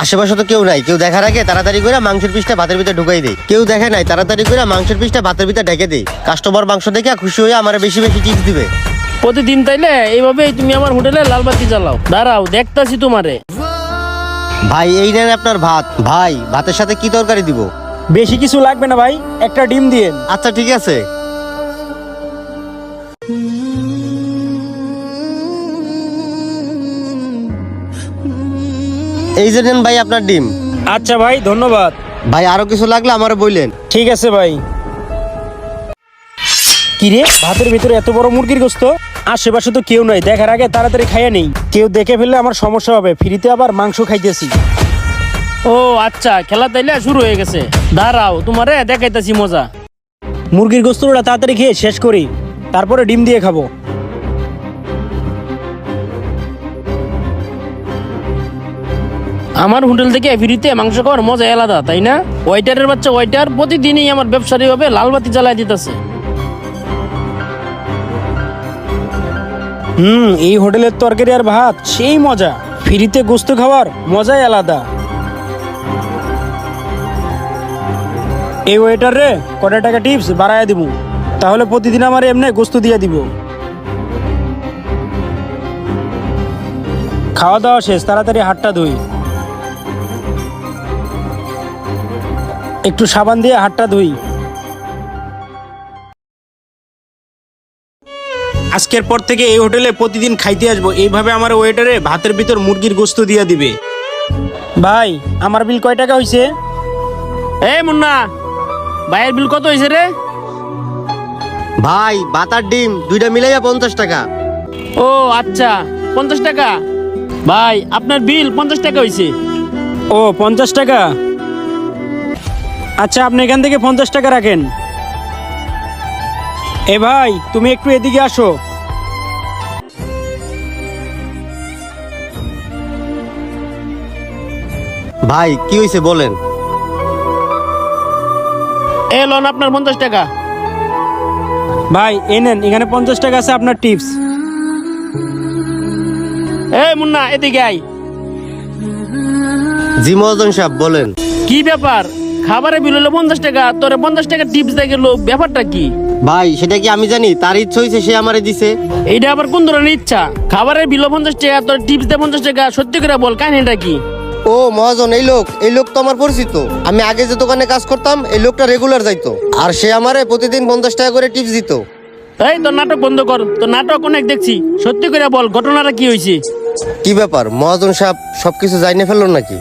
আশেপাশে তো কেউ নাই, কেউ দেখার আগে তাড়াতাড়ি করে মাংসের পিসটা ভাতের ভিতরে ঢুকাই দেই। কেউ দেখে নাই, তাড়াতাড়ি করে মাংসের পিসটা ভাতের ভিতরে ঢেকে দেই। কাস্টমার মাংস দেখে খুশি হয়ে আমার বেশি বেশি টিপস দিবে। প্রতিদিন তাইলে এইভাবেই তুমি আমার হোটেলে লালবাতি জ্বালাও। দাঁড়াও দেখতাছি তোমারে। ভাই এই নেন আপনার ভাত। ভাই ভাতের সাথে কি তরকারি দিব? বেশি কিছু লাগবে না ভাই, একটা ডিম দিয়েন। আচ্ছা ঠিক আছে। এই যে নেন ভাই আপনার ডিম। আচ্ছা ভাই, ধন্যবাদ। ভাই আরো কিছু লাগলে আমারে বললেন। ঠিক আছে ভাই। কিরে, ভাতের ভিতরে এত বড় মুরগির গোস্ত? আশেপাশে তো কেউ নাই, দেখার আগে তাড়াতাড়ি খাইয়া নেই। কেউ দেখে ফেললে আমার সমস্যা হবে, ফ্রিতে আবার মাংস খাইতেছি। ও আচ্ছা, খেলা তাইলে শুরু হয়ে গেছে। দাঁড়াও তোমারে দেখাইতাছি মজা। মুরগির গোস্তটা তাড়াতাড়ি খেয়ে শেষ করি, তারপরে ডিম দিয়ে খাবো। আমার হোটেল থেকে ফ্রিতে মাংস খাওয়ার মজা আলাদা, তাই না? ওয়েটারের বাচ্চা ওয়েটার প্রতিদিনই আমার ব্যবসায়ী ভাবে লালবাতি জ্বালাই দিতেছে। এই হোটেলের তরকারি আর ভাত সেই মজা। ফ্রিতে গোস্ত খাওয়ার মজাই আলাদা। এই ওয়েটার রে কটা টাকা টিপস বাড়াইয়া দিব, তাহলে প্রতিদিন আমার এমনি গোস্ত দিয়ে দিব। খাওয়া দাওয়া শেষ, তাড়াতাড়ি হাতটা ধুই। একটু সাবান দিয়ে হাতটা ধুই। আজকের পর থেকে এই হোটেলে প্রতিদিন খাইতে আসবো। এইভাবে আমার ওয়েটারে ভাতের ভিতর মুরগির গোস্ত দিয়ে দিবে। ভাই আমার বিল কয় টাকা হয়েছে? এই মুন্না, ভাইয়ের বিল কত হয়েছে রে? ভাই ভাত আর ডিম দুইটা মিলাইয়া 50 টাকা। ও আচ্ছা, 50 টাকা। ভাই আপনার বিল 50 টাকা হয়েছে। ও 50 টাকা। আচ্ছা আপনি এখান থেকে 50 টাকা রাখেন। এ ভাই তুমি একটু এদিকে আসো। ভাই কি হয়েছে বলেন। এ লোন আপনার 50 টাকা। ভাই এই নেন, এখানে 50 টাকা আছে আপনার টিপস। এই মুন্না এদিকে আই। জি মহাজন সাহেব বলেন। কি ব্যাপার? খাবারের বিল হলো 50 টাকা, তোরে 50 টাকা টিপস দিয়ে গেল, ব্যাপারটা কি? ভাই সেটা কি আমি জানি? তার ইচ্ছা হয়েছে, সে আমারে দিছে। এইটা আবার কোন ধরনের ইচ্ছা? খাবারের বিল 50 টাকা, তোর টিপস দিয়ে 50 টাকা। সত্যি করে বল, কাহিনীটা কি? ও মহাজন, এই লোক তো আমার পরিচিত। আমি আগে যে দোকানে কাজ করতাম এই লোকটা রেগুলার যাইতো, আর সে আমারে প্রতিদিন 50 টাকা করে টিপস দিত। এই তোর নাটক বন্ধ কর, তোর নাটক অনেক দেখছি। সত্যি করে বল, ঘটনাটা কি হয়েছে? কি ব্যাপার মহাজন সাহেব, সবকিছু জানিয়ে ফেললো নাকি?